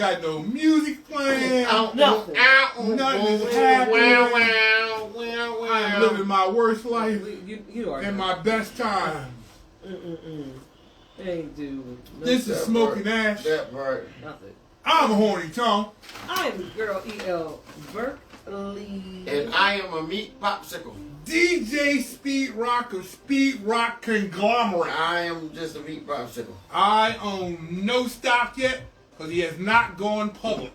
ain't got no music playing. Nothing. Nothing is happening. I'm living my worst life You are and my best time. Ain't do. This is Smoking Ash. That part. Nothing. I'm Horny Tongue. I'm Girl E.L. Berkeley. And I am a meat popsicle. DJ Speed Rock of Speed Rock Conglomerate. I am just a meat popsicle. I own no stock yet because he has not gone public.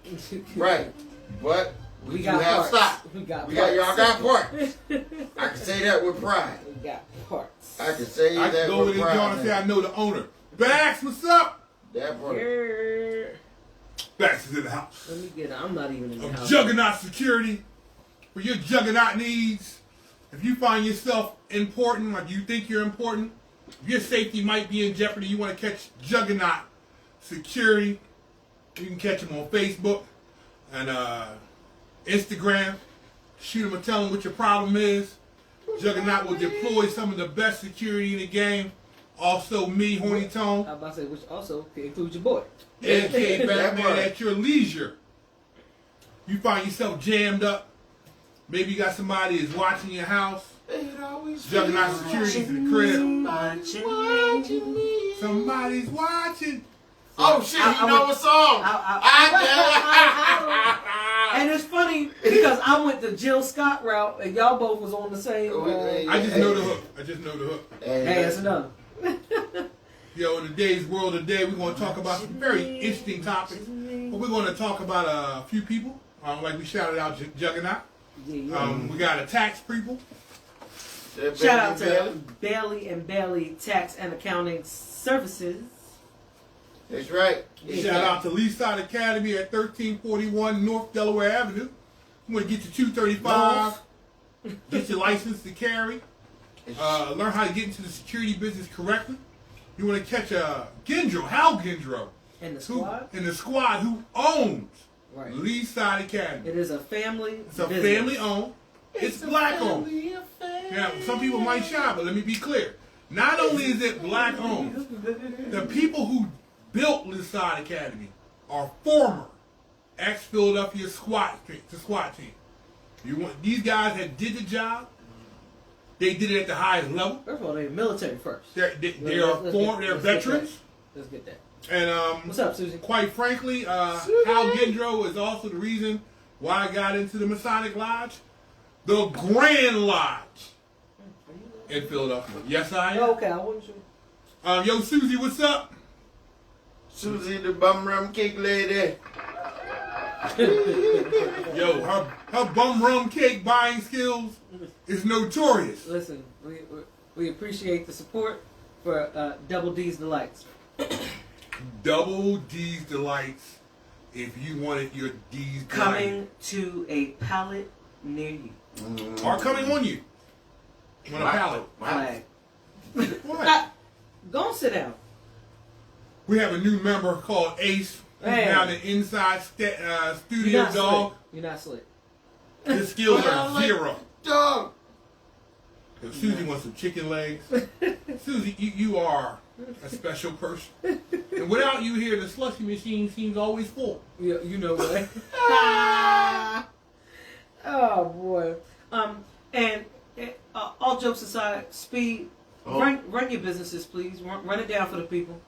Right. But we do got have parts. stock. Y'all got parts. I can say that with pride. We got parts. I can say I that can go with in his yard and say pride. I know the owner. Bax, what's up? That part. Yeah. Bax is in the house. Let me get it. I'm not even in the Of house. Juggernaut Security. For your Juggernaut needs. If you find yourself important, like you think you're important, if your safety might be in jeopardy, you want to catch Juggernaut Security, you can catch them on Facebook and Instagram. Shoot them and tell them what your problem is. Juggernaut will deploy some of the best security in the game. Also me, Horny Tone, I was about to say, which also includes your boy. AK Batman at your leisure. You find yourself jammed up. Maybe you got somebody that's watching your house. Juggernaut Security's in the crib. Somebody's watching. Oh shit, he know a song. And it's funny because I went the Jill Scott route and y'all both was on the same. I just know the hook. Hey, that's enough. Yo, in today's world today, we're going to talk about some very interesting topics. But we're going to talk about a few people. Like we shouted out Juggernaut. We got a tax people. Shout out to Bailey and Bailey Tax and Accounting Services. That's right. Shout out to Leaside Academy at 1341 North Delaware Avenue. You want to get your 235, get your license to carry, learn how to get into the security business correctly. You want to catch Hal Gendro. And the squad? In the squad who owns Leaside Academy. It is a family It's a business. family owned. It's black owned. Now, some people might shy, but let me be clear. Not only is it black owned, the people who built Leaside Academy are former ex-Philadelphia SWAT team. These guys that did the job. They did it at the highest level. First of all, they're military first. They're veterans. Let's get that. And what's up, Susie? Quite frankly, Hal Gendro is also the reason why I got into the Masonic Lodge, the Grand Lodge in Philadelphia. Yes, I am. Oh, okay, I wasn't sure. Yo, Susie, what's up? Susie, the bum rum cake lady. Yo, her bum rum cake buying skills is notorious. Listen, we appreciate the support for Double D's Delights. Double D's Delights. If you wanted your D's coming to a pallet near you, or coming on you on a pallet. Flag. What? Go and sit down. We have a new member called Ace. He's now the inside studio dog. You're not slick. His skills are zero. Dog. Susie wants some chicken legs. Susie, you are a special person. And without you here, the slushy machine seems always full. You know what? Oh boy. And all jokes aside, Speed, run your businesses, please. Run it down for the people.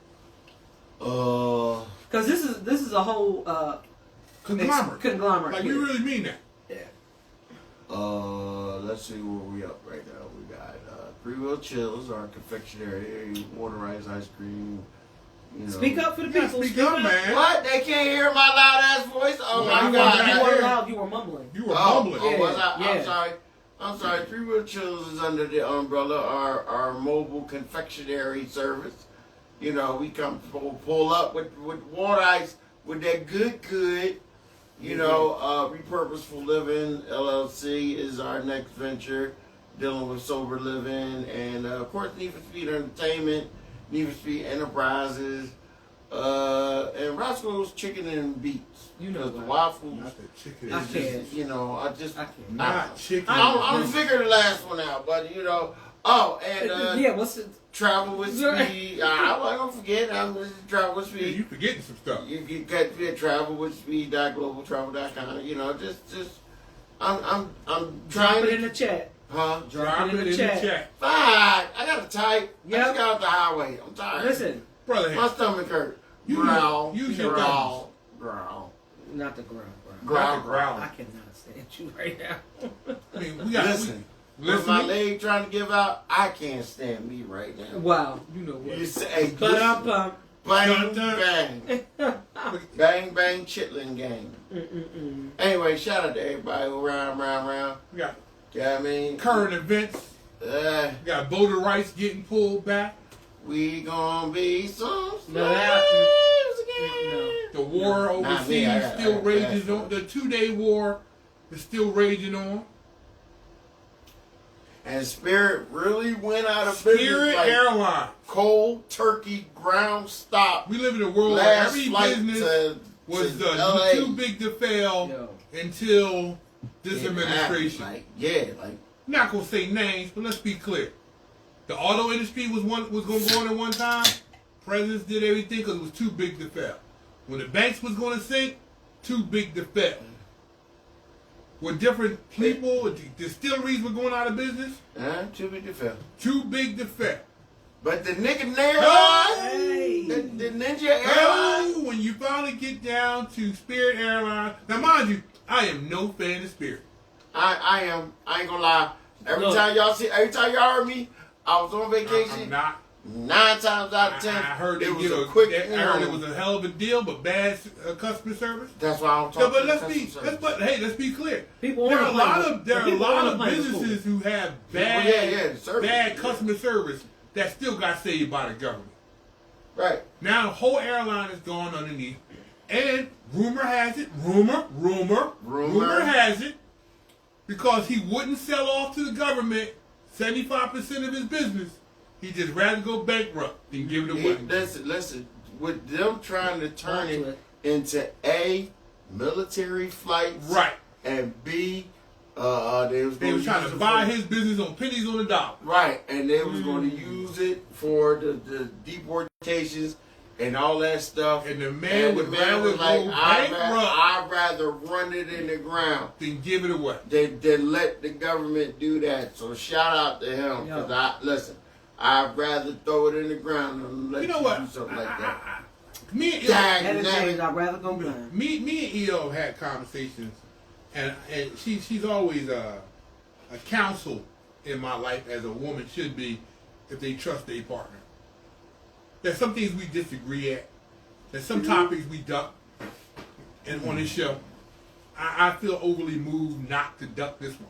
Because this is a whole conglomerate. Like we really mean that. Yeah. Let's see where we up right now. We got Three Wheel Chills, our confectionery, waterized ice cream. You know. Speak up for the people. Speak up, man. What? They can't hear my loud ass voice? Oh my God! You weren't loud. You were mumbling. You were mumbling. Oh, was I? Yeah. I'm sorry. I'm sorry. Three Wheel Chills is under the umbrella our mobile confectionery service. You know, we come pull up with water ice with that good. You know, Repurposeful Living LLC is our next venture, dealing with sober living, and of course Need for Speed Entertainment, Need for Speed Enterprises, and Roscoe's Chicken and Beats. You know the waffles. Not the chicken. I can't. You know, I can't. Not chicken. I'm figuring the last one out, but you know. Oh, and yeah. What's it? Travel with Speed. I wasn't gonna forget. I'm just Travel with Yeah, Speed. you forgetting some stuff. You get Travel with Speed.globaltravel.com. You know, just I'm Drop trying it to in the chat. huh. Drop it in the chat. Fine. I gotta type. I Yep. just got off the highway. I'm tired. Listen, Brother, My stomach hurt. You Growl. use your Growl. Growl. not the ground, bro. Growl. not the growl. I cannot stand you right now. I mean, we got Listen. we, With my listen. leg trying to give out, I can't stand me right now. Wow, you know what? You say, hey, But listen, up, bang, Dun, bang. Bang, bang, chitlin gang. Anyway, shout out to everybody who round. We got Yeah, I mean, current events. We got voter rights getting pulled back. we gonna be some No, that- slaves again. no. The war Not me, overseas I got- still I got rages that. on. The 2-day war is still raging on. And Spirit really went out of business. Spirit Like Airlines. cold turkey ground stop. We live in a world where Last every flight business was to LA. too big to fail Yo. until this It administration. happened, like, yeah, like I'm not gonna say names, but let's be clear. The auto industry was going to go on at one time. Presidents did everything because it was too big to fail. When the banks was going to sink, too big to fail. With different people, distilleries were going out of business, too big to fail. too big to fail. But the nigga airline, Hey. the Ninja airline. Oh, when you finally get down to Spirit Airlines, now mind you, I am no fan of Spirit. I am. I ain't gonna lie. Every Look. time y'all heard me, I was on vacation. I'm not. 9 times out of 10, I heard it they was get a quick. I heard it was a hell of a deal, but bad customer service. That's why I'm No, talking. but let's be clear. People There are wanna a lot play of there are a people lot wanna of play the businesses who have bad the service. bad customer service that still got saved by the government. Right. Now the whole airline is gone underneath, and rumor has it, rumor has it, because he wouldn't sell off to the government 75% of his business. He just rather go bankrupt than give it away. Listen. With them trying to turn Watch it into A, military flights, Right. and B, they was They gonna were trying use to it buy for- his business on pennies on the dollar. Right, and they was going to use it for the deportations and all that stuff. And the man would the man rather was like, go I'd bankrupt rather run it in the ground than give it away. than let the government do that. So shout out to him, because I'd rather throw it in the ground than let You know what? do something like that. Me and Dang, And dang. I'd rather go blind. me and EO have had conversations, and she's always a counsel in my life, as a woman should be if they trust their partner. There's some things we disagree at. There's some topics we duck. And on this show, I feel overly moved not to duck this one.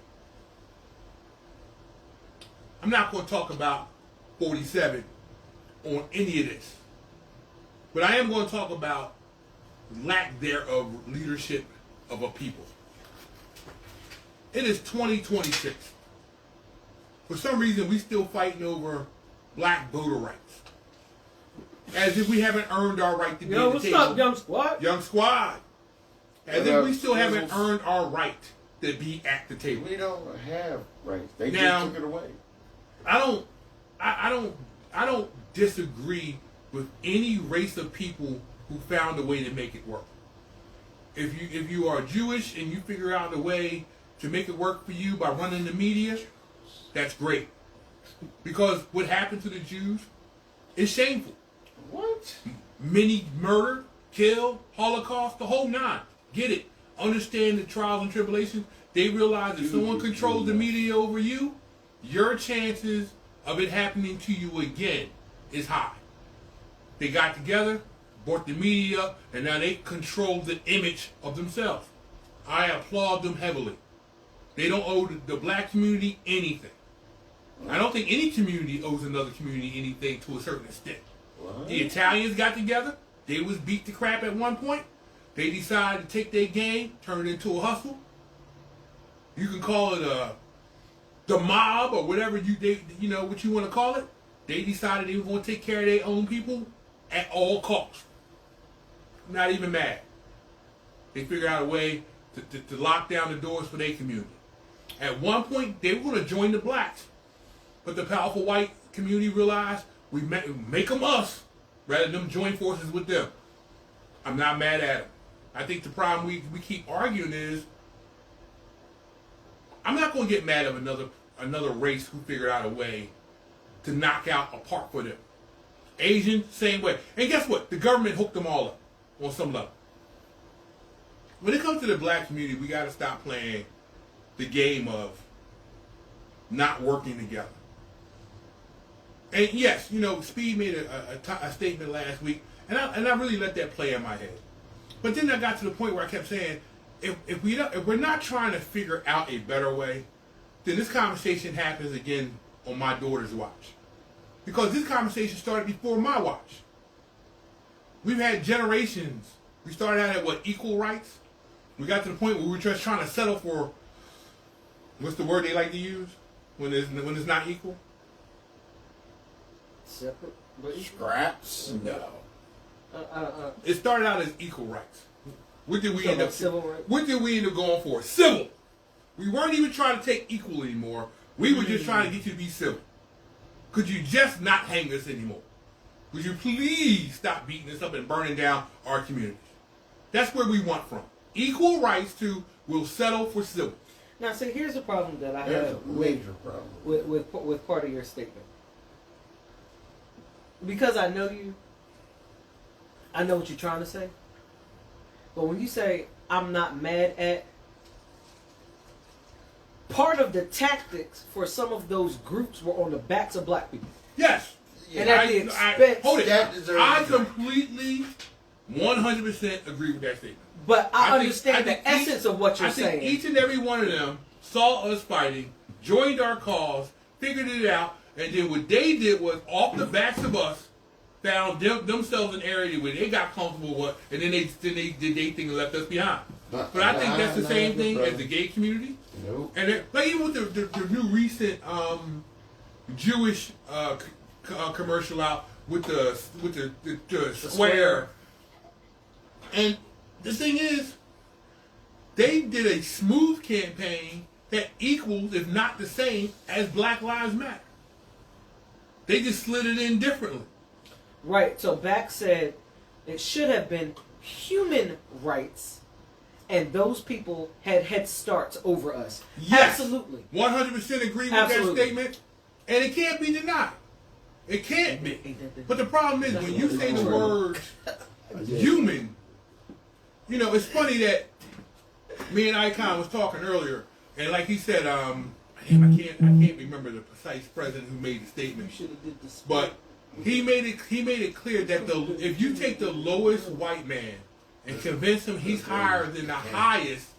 I'm not going to talk about 47 on any of this. But I am going to talk about lack thereof leadership of a people. It is 2026. For some reason, we still fighting over black voter rights. As if we haven't earned our right to be Yo, at the what's table. up, young squad? Young squad. As if we still haven't earned our right to be at the table. We don't have rights. They Now- just took it away. I don't disagree with any race of people who found a way to make it work. If you are Jewish and you figure out a way to make it work for you by running the media, that's great. Because what happened to the Jews is shameful. What? Many murdered, killed, Holocaust, the whole nine. Get it. Understand the trials and tribulations. They realize if someone controls the media over you, your chances of it happening to you again is high. They got together, brought the media up, and now they control the image of themselves. I applaud them heavily. They don't owe the black community anything. I don't think any community owes another community anything to a certain extent. What? The Italians got together. They was beat to crap at one point. They decided to take their game, turn it into a hustle. You can call it the mob or whatever what you want to call it. They decided they were going to take care of their own people at all costs. Not even mad. They figured out a way to lock down the doors for their community. At one point, they were going to join the blacks. But the powerful white community realized We make them us rather than them join forces with them. I'm not mad at them. I think the problem we keep arguing is I'm not going to get mad at another race who figured out a way to knock out a part for them. Asian, same way. And guess what? The government hooked them all up on some level. When it comes to the black community, we got to stop playing the game of not working together. And yes, Speed made a statement last week, and I really let that play in my head. But then I got to the point where I kept saying, if we're not trying to figure out a better way, then this conversation happens again on my daughter's watch. Because this conversation started before my watch. We've had generations. We started out at equal rights? We got to the point where we were just trying to settle for, what's the word they like to use when it's not equal? Separate? Scraps? No. It started out as equal rights. What did we end up? Civil rights? What did we end up going for? Civil. We weren't even trying to take equal anymore. We were just trying to get you to be civil. Could you just not hang us anymore? Would you please stop beating us up and burning down our communities? That's where we want from. Equal rights to we'll settle for civil. Now, see, here's the problem that I There's have a major problem. with part of your statement. Because I know you, I know what you're trying to say. But when you say, I'm not mad at, part of the tactics for some of those groups were on the backs of black people. Yes. And at the expense. Hold it. That deserves I it. completely, 100% agree with that statement. But I think understand the essence of what you're saying. I think each and every one of them saw us fighting, joined our cause, figured it out, and then what they did was, off the backs of us, found themselves an area where they got comfortable with, and then they did their thing and left us behind. But I think that's the same thing as the gay community. Nope. And like even with the new recent Jewish commercial out with the square. And the thing is, they did a smooth campaign that equals, if not the same, as Black Lives Matter. They just slid it in differently. Right. So Back said it should have been human rights, and those people had head starts over us. Yes. Absolutely. 100% agree with Absolutely. that statement, and it can't be denied. It can't be. But the problem is, when you say the word human, it's funny that me and Icon was talking earlier, and like he said, I can't remember the precise president who made the statement, but he made it clear that if you take the lowest white man and convince him he's higher than the highest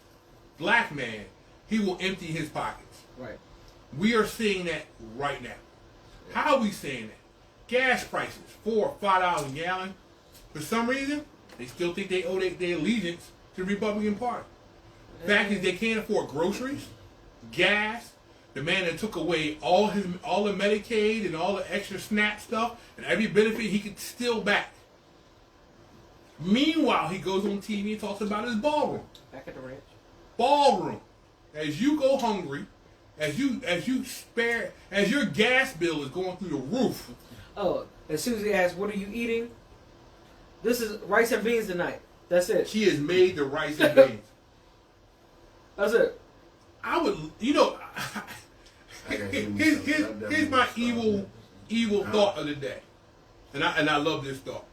black man, he will empty his pockets. Right. We are seeing that right now. How are we seeing that? Gas prices, $4 or $5 a gallon. For some reason, they still think they owe their allegiance to the Republican Party. Fact is, they can't afford groceries, gas. The man that took away all the Medicaid and all the extra SNAP stuff and every benefit he could steal back. Meanwhile, he goes on TV and talks about his ballroom. Back at the ranch. Ballroom. As you go hungry, as your gas bill is going through the roof. Oh, as soon as he asks, "What are you eating?" This is rice and beans tonight. That's it. She has made the rice and beans. That's it. I would, here's my evil thought of the day, and I love this thought.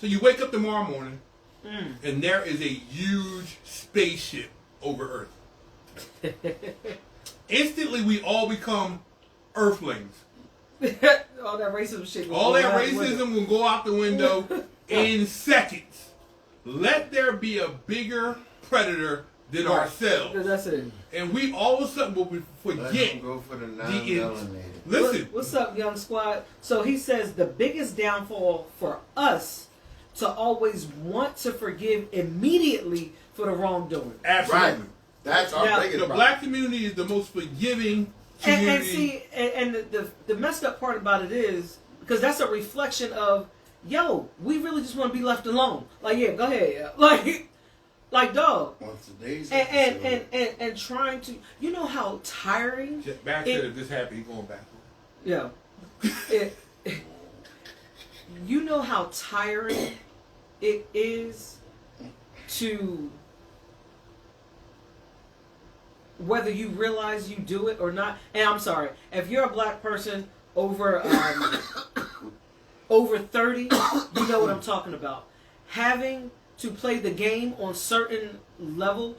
So you wake up tomorrow morning, and there is a huge spaceship over Earth. Instantly, we all become Earthlings. All that racism shit. All that racism will go out the window in seconds. Let there be a bigger predator than ourselves. That's it. And we all of a sudden will forget. Go for the non-melanated. Listen. What's up, young squad? So he says the biggest downfall for us to always want to forgive immediately for the wrongdoing. Absolutely. Right. That's our Now, biggest The problem. black community is the most forgiving community. And see, and the messed up part about it is, because that's a reflection of, yo, we really just want to be left alone. Like, yeah, go ahead. Like dog. Once a day. And trying to, you know how tiring. Back it- said if this happened, he's going back. Yeah. you know how tiring it is to, whether you realize you do it or not. And I'm sorry, if you're a black person over 30, you know what I'm talking about. Having to play the game on certain level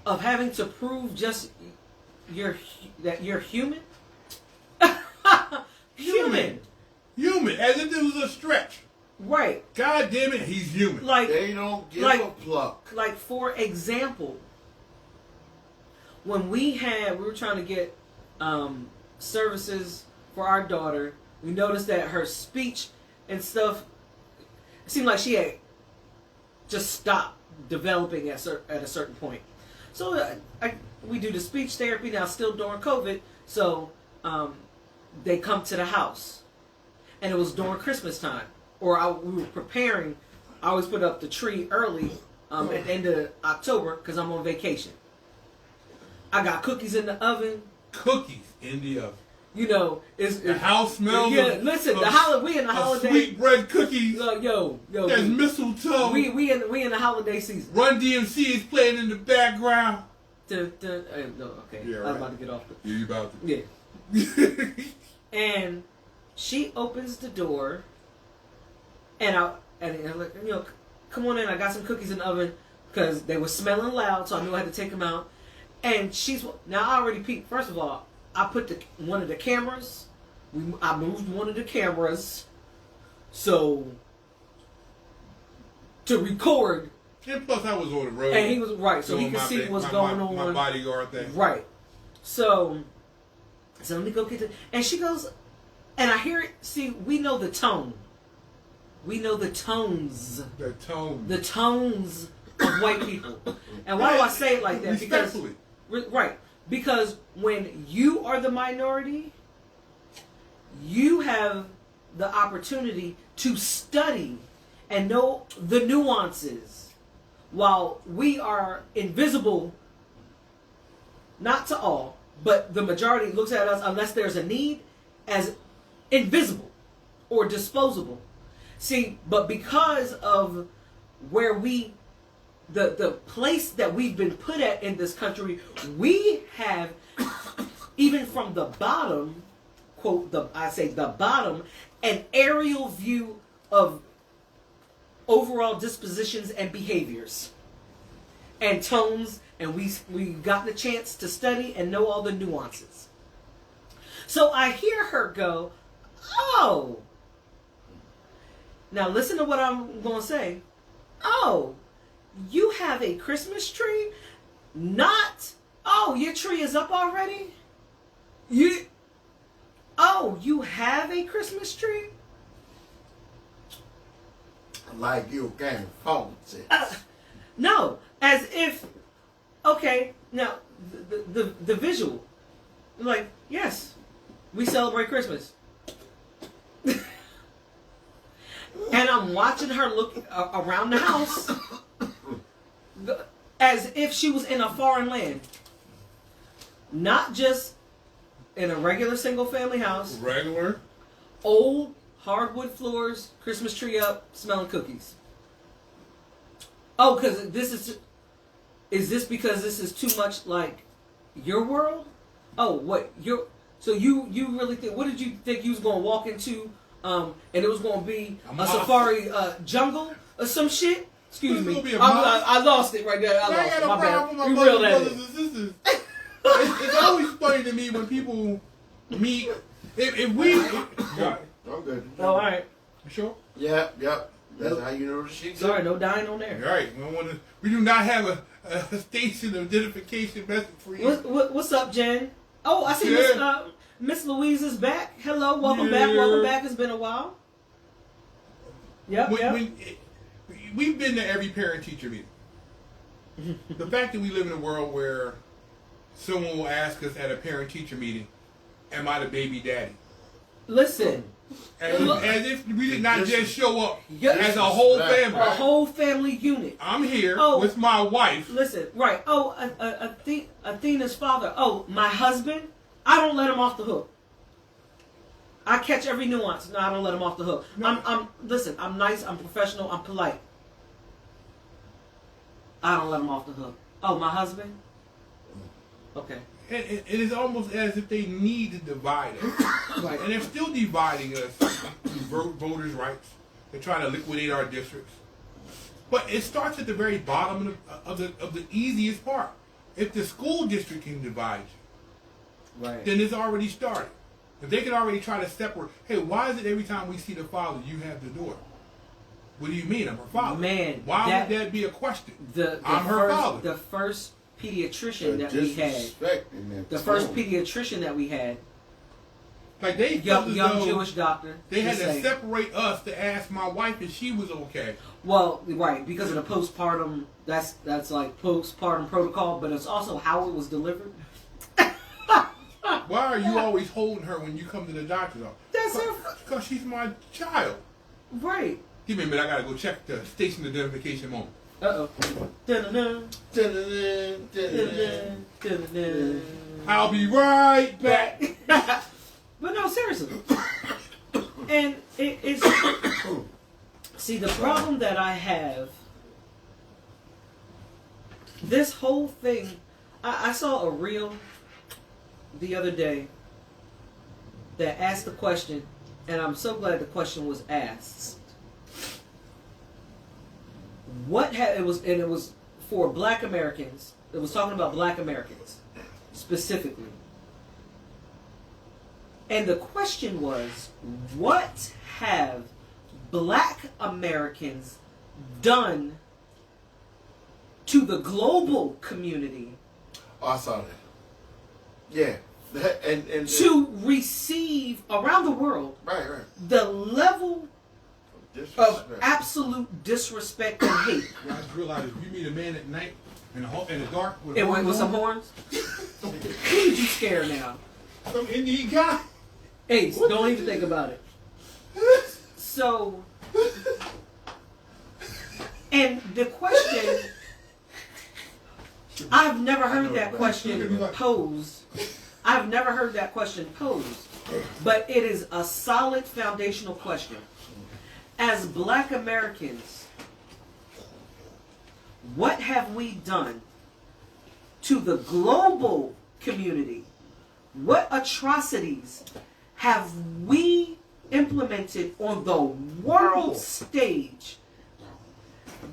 of having to prove just that you're human. Human. Human, as if it was a stretch. Right. God damn it, he's human. Like, They don't give a pluck. like for example, when we were trying to get services for our daughter, we noticed that her speech and stuff, it seemed like she had just stopped developing at a certain point. So we do the speech therapy now, still during COVID. So they come to the house, and it was during Christmas time, or we were preparing. I always put up the tree early at the end of October because I'm on vacation. I got cookies in the oven. Cookies in the oven. You know, The house smells. Yeah, listen, we in the holiday. Sweetbread cookies. Yo, There's mistletoe. we in the holiday season. Run DMC is playing in the background. No, okay. Yeah, I was right. about to get off. Yeah, you about to. Yeah. And she opens the door, and I'm like, come on in. I got some cookies in the oven because they were smelling loud, so I knew I had to take them out. And I already peeked. First of all, I put one of the cameras. I moved one of the cameras, so to record. And plus, I was on the road. And he was right, so he doing could my see thing, what's my going on. My bodyguard thing. Right. So let me go get it. And she goes, and I hear it. See, we know the tone. We know the tones. The tone. The tones of white people. And why do I say it like that? Because right. Because when you are the minority, you have the opportunity to study and know the nuances, while we are invisible, not to all, but the majority looks at us, unless there's a need, as invisible or disposable. See, but because of where the place that we've been put at in this country, we have, even from the bottom, quote, the bottom, an aerial view of overall dispositions and behaviors and tones, and we got the chance to study and know all the nuances. So I hear her go, oh. Now listen to what I'm going to say. Oh, you have a Christmas tree? Not, oh, your tree is up already? You have a Christmas tree? Like you can't fault it. No, as if, okay, now, the visual. Like, yes, we celebrate Christmas. And I'm watching her look around the house as if she was in a foreign land. Not just in a regular single family house. Regular. Old hardwood floors, Christmas tree up, smelling cookies. Oh, because is this because this is too much like your world? Oh, what so you really think, what did you think you was going to walk into, and it was going to be a safari jungle or some shit? Excuse me. I lost it right there. I lost it. My bad. My You reel that brothers in. and sisters. It's always funny to me when people meet. If we. I'm good. Oh, all right. You sure? Yep. That's how you know the shit. Sorry, no dying on there. Right. We do not have a station identification message for you. What's up, Jen? Oh, I see Miss Louise is back. Hello, welcome back. It's been a while. Yep. We've been to every parent-teacher meeting. The fact that we live in a world where someone will ask us at a parent-teacher meeting, "Am I the baby daddy?" Listen. As if we did not just show up Yes. as a whole family. A whole family unit. I'm here with my wife. Listen, right. Oh, Athena's father. Oh, my husband. I don't let him off the hook. I catch every nuance. No, I don't let them off the hook. No. Listen, I'm nice, I'm professional, I'm polite. I don't let them off the hook. Oh, my husband? Okay. And it is almost as if they need to divide us. Right. And they're still dividing us through voters' rights. They're trying to liquidate our districts. But it starts at the very bottom of the easiest part. If the school district can divide you, Right. then it's already started. If they can already try to separate, hey, why is it every time we see the father, you have the daughter? What do you mean? I'm her father. Man, why would that be a question? I'm her father. The first pediatrician that we had. The first pediatrician that we had. Like they young Jewish doctor. They had to separate us to ask my wife if she was okay. Well, right, because of the postpartum. That's like postpartum protocol, but it's also how it was delivered. Why are you always holding her when you come to the doctor's office? That's her. Because she's my child. Right. Give me a minute. I gotta go check the station identification moment. Uh oh. I'll be right back. But no, seriously. And it's see the problem that I have. This whole thing, I saw a reel the other day that asked the question, and I'm so glad the question was asked. It was for Black Americans. It was talking about Black Americans specifically. And the question was, what have Black Americans done to the global community? I saw that. Yeah. And to receive around the world right. the level of absolute disrespect and hate. I just realized if you meet a man at night in the dark with some horns, who did you scare now? Some Indian guy. Ace, don't even think about it. So, and the question, I've never heard that question posed. I've never heard that question posed. But it is a solid foundational question. As Black Americans, what have we done to the global community? What atrocities have we implemented on the world stage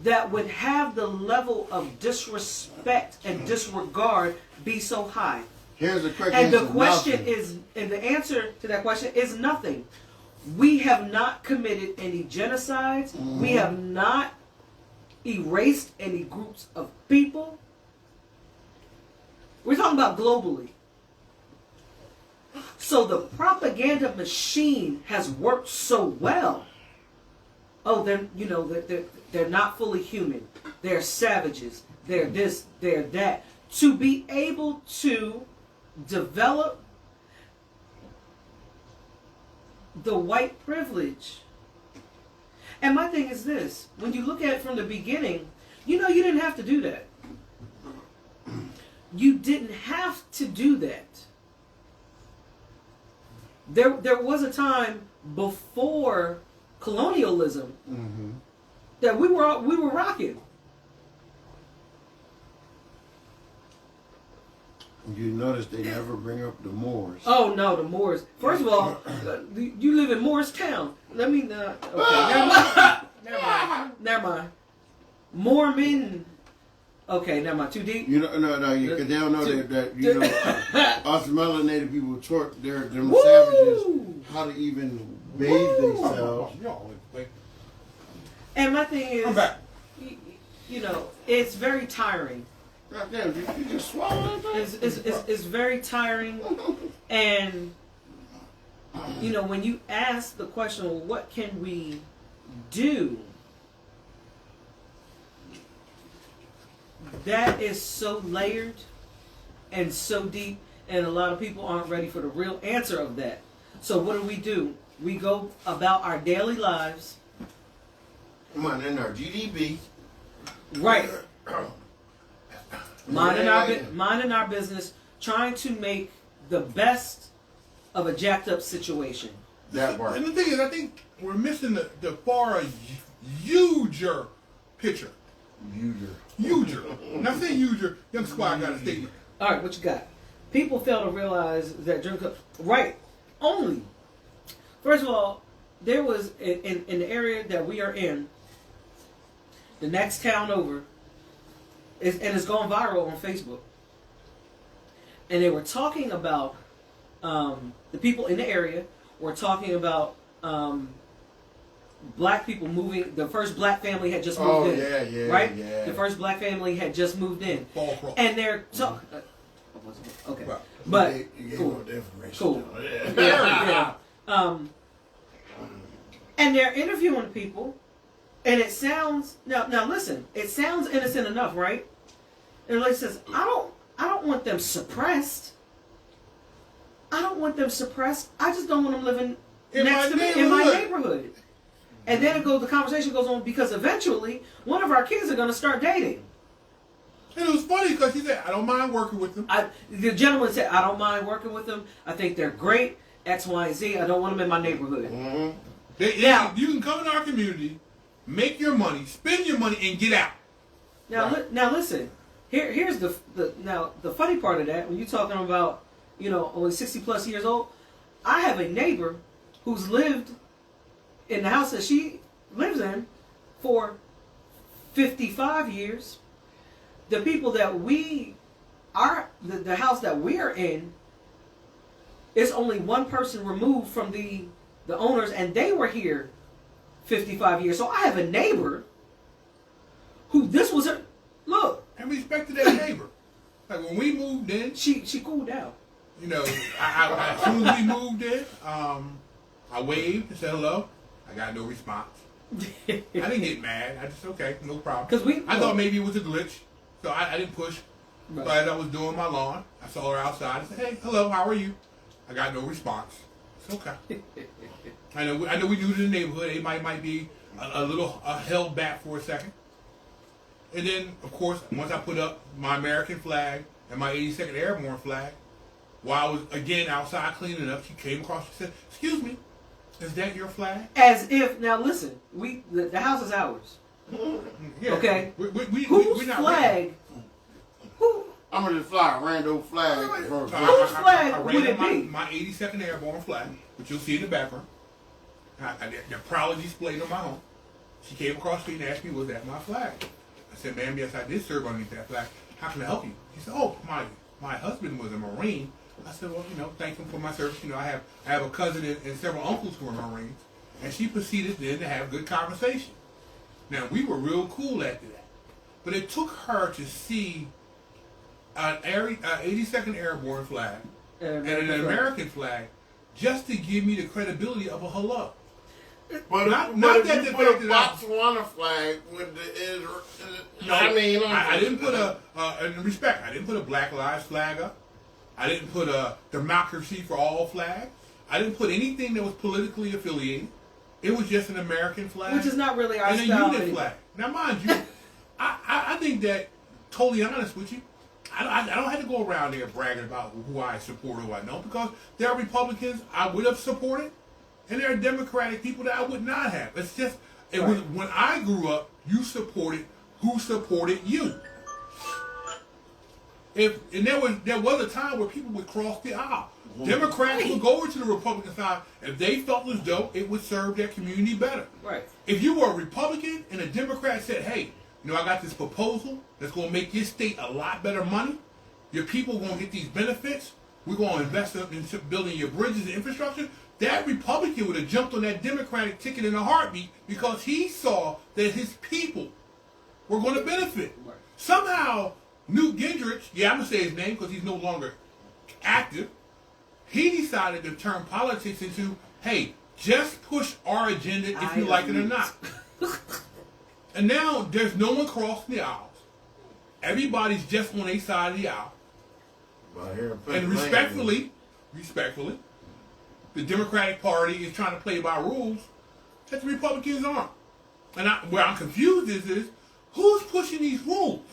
that would have the level of disrespect and disregard be so high? Here's the correct and answer. The question is, and the answer to that question is nothing. We have not committed any genocides. Mm-hmm. We have not erased any groups of people. We're talking about globally. So the propaganda machine has worked so well. Oh, they're not fully human. They're savages. They're this, they're that. To be able to develop the white privilege. And my thing is this. When you look at it from the beginning, you didn't have to do that. You didn't have to do that. There was a time before colonialism that we were rocking. You notice they never bring up the Moors. Oh no, the Moors. First of all, you live in Morristown. Let me not. Okay, never mind. Mormon. Okay, never mind. Too deep. Because they don't know that us melanated people taught them savages how to even bathe themselves. And my thing is, I'm back. It's very tiring. God damn, you just swallowed that? It's very tiring, and when you ask the question, well, what can we do? That is so layered and so deep, and a lot of people aren't ready for the real answer of that. So what do? We go about our daily lives. Come on, in our GDP. Right. Minding our business, trying to make the best of a jacked up situation. That part. And the thing is, I think we're missing the far huger picture. Huger. Now, say huger. Young Squad got a statement. All right, what you got? People fail to realize that during right only. First of all, there was in the area that we are in, the next town over, and it's gone viral on Facebook. And they were talking about the people in the area were talking about black people moving. The first black family had just moved in. Right? Yeah. The first black family had just moved in. Fall And they're talking. Okay. Right. But You gave cool. all the information. Cool. though. Yeah. And they're interviewing people, and it sounds now listen, it sounds innocent enough, right? And like says, I don't want them suppressed. I don't want them suppressed. I just don't want them living next to me in my neighborhood. And then the conversation goes on because eventually one of our kids are going to start dating. And it was funny because he said, I don't mind working with them. The gentleman said, I don't mind working with them. I think they're great. X, Y, and Z. I don't want them in my neighborhood. Mm-hmm. You can come in our community, make your money, spend your money, and get out. Now listen. Here's the funny part of that when you're talking about only 60 plus years old. I have a neighbor who's lived in the house that she lives in for 55 years. The people that the house that we are in is only one person removed from the owners, and they were here 55 years. So I have a neighbor who this was her. Look. And respected that neighbor. Like when we moved in, She cooled down. as soon as we moved in, I waved and said hello. I got no response. I didn't get mad. I just, okay, no problem. I thought maybe it was a glitch, so I didn't push. Right. So as I was doing my lawn, I saw her outside. I said, hey, hello, how are you? I got no response. It's okay. I know we new to the neighborhood. Everybody might be a little held back for a second. And then, of course, once I put up my American flag and my 82nd Airborne flag, while I was, again, outside cleaning up, she came across and said, excuse me, is that your flag? As if, now listen, the house is ours. Yeah. Okay. Whose flag? Who? I'm gonna just fly a random flag. Whose flag would it be? My 82nd Airborne flag, which you'll see in the background. They're proudly displayed on my home. She came across the street and asked me, was that my flag? I said, ma'am, yes, I did serve underneath that flag. How can I help you? She said, oh, my husband was a Marine. I said, well, thank him for my service. I have a cousin and several uncles who are Marines. And she proceeded then to have good conversation. Now, we were real cool after that. But it took her to see an 82nd Airborne flag and an American flag just to give me the credibility of a hello. But Not if that you the put a fact that Botswana flag with No, I didn't put in respect, I didn't put a Black Lives flag up. I didn't put a Democracy for All flag. I didn't put anything that was politically affiliated. It was just an American flag. Which is not really our and style. a unit flag. Now, mind you, I think that, totally honest with you, I don't have to go around there bragging about who I support or who I know, because there are Republicans I would have supported, and there are Democratic people that I would not have. It's just, it was, when I grew up, you supported who supported you. There was a time where people would cross the aisle. Democrats would go over to the Republican side if they felt as though it would serve their community better. Right. If you were a Republican and a Democrat said, hey, I got this proposal that's going to make your state a lot better money. Your people are going to get these benefits. We're going to invest in building your bridges and infrastructure. That Republican would have jumped on that Democratic ticket in a heartbeat because he saw that his people were going to benefit. Right. Somehow, Newt Gingrich, I'm going to say his name because he's no longer active, he decided to turn politics into, hey, just push our agenda if you like it or not. And now there's no one crossing the aisles. Everybody's just on a side of the aisle. And respectfully, the Democratic Party is trying to play by rules that the Republicans aren't. And where I'm confused is who's pushing these rules?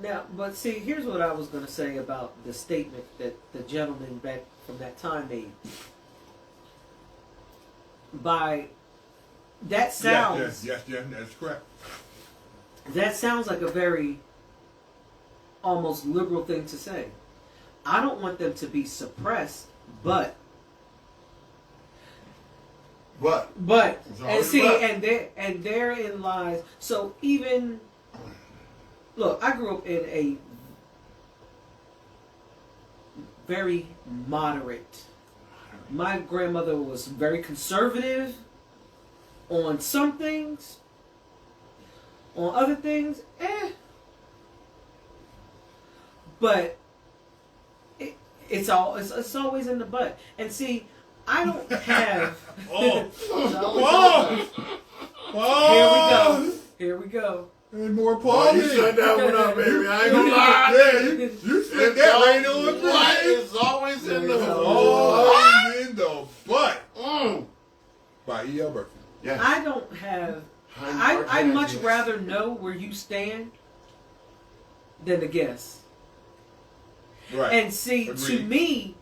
Now, but see, here's what I was going to say about the statement that the gentleman back from that time made. by that sounds yes, that's correct. that sounds like a very almost liberal thing to say. I don't want them to be suppressed, but and see, and therein lies. So even look, I grew up in a very moderate. My grandmother was very conservative on some things. On other things, But it's always in the butt. And see, I don't have. Here we go. And more Paul. You shut that one up, baby. I ain't gonna lie. Yeah, you split that right on through. It's always in the Always in the butt. By E.L. Burton. Yeah. I don't have. I'd much rather know where you stand than to guess. Right. And see, Agreed. to me,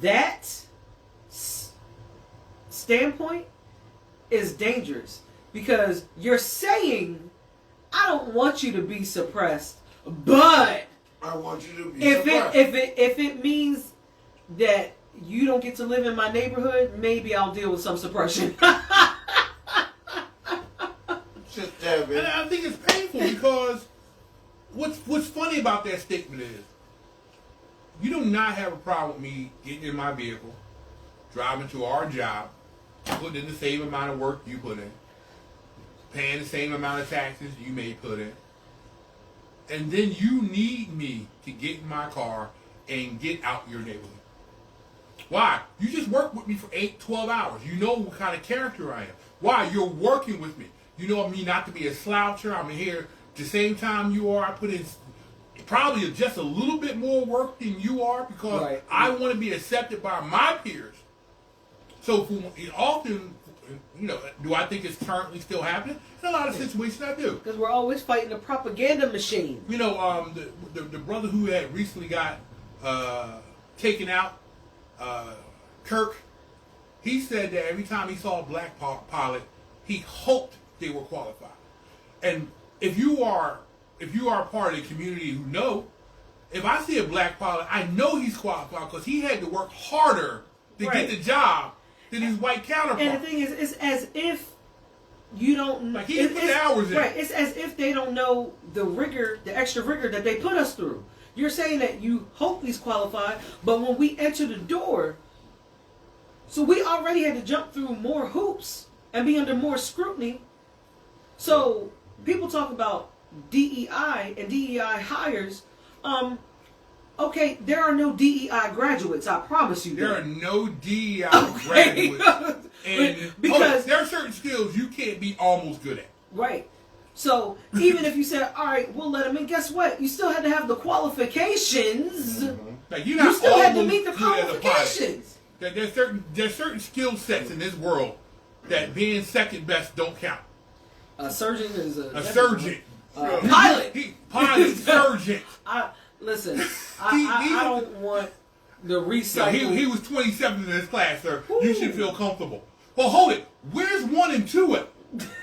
that standpoint is dangerous because you're saying, I don't want you to be suppressed, but I want you to be if suppressed. if it means that you don't get to live in my neighborhood, maybe I'll deal with some suppression. Just that, And I think it's painful because what's funny about that statement is you do not have a problem with me getting in my vehicle, driving to our job, putting in the same amount of work you put in, paying the same amount of taxes you may put in, and then you need me to get in my car and get out your neighborhood. Why? You just work with me for 8, 12 hours. You know what kind of character I am. Why? You're working with me. You know me not to be a sloucher. I'm here the same time you are. I put in probably just a little bit more work than you are because I want to be accepted by my peers. So often, do I think it's currently still happening? In a lot of situations, I do. Because we're always fighting a propaganda machine. The brother who had recently got taken out, Kirk, he said that every time he saw a black pilot, he hoped they were qualified. And if you are part of the community who know, if I see a black pilot, I know he's qualified because he had to work harder to get the job than his white counterpart. And the thing is, it's as if you don't. Like he didn't put the hours in. Right. It's as if they don't know the rigor, the extra rigor that they put us through. You're saying that you hope he's qualified, but when we enter the door, so we already had to jump through more hoops and be under more scrutiny. So people talk about DEI and DEI hires. Okay, there are no DEI graduates. I promise you. There are no DEI graduates, and because there are certain skills you can't be almost good at. Right. So even if you said, "All right, we'll let them in," guess what? You still had to have the qualifications. Like you still had to meet the qualifications. There's certain skill sets in this world that being second best don't count. A surgeon is a surgeon. Pilot. Pilot, surgeon. Listen, I don't want the recycle. He was 27th in his class, sir. Ooh. You should feel comfortable. Well, hold it. Where's 1 and 2 at?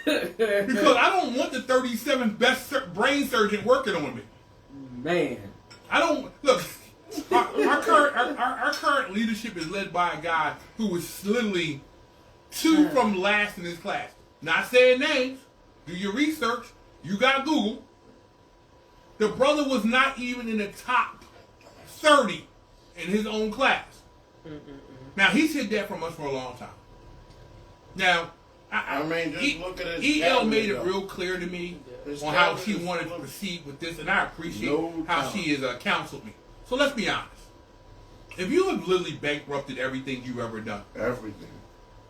Because I don't want the 37th best brain surgeon working on me. Man. I don't... Look, our current leadership is led by a guy who was literally 2 from last in his class. Not saying names. Do your research. You got Google. The brother was not even in the top 30 in his own class. Now, he's hid that from us for a long time. Now, just look at his EL made it real clear to me on how she wanted to proceed with this, and I appreciate how she has counseled me. So let's be honest. If you have literally bankrupted everything you've ever done. Everything.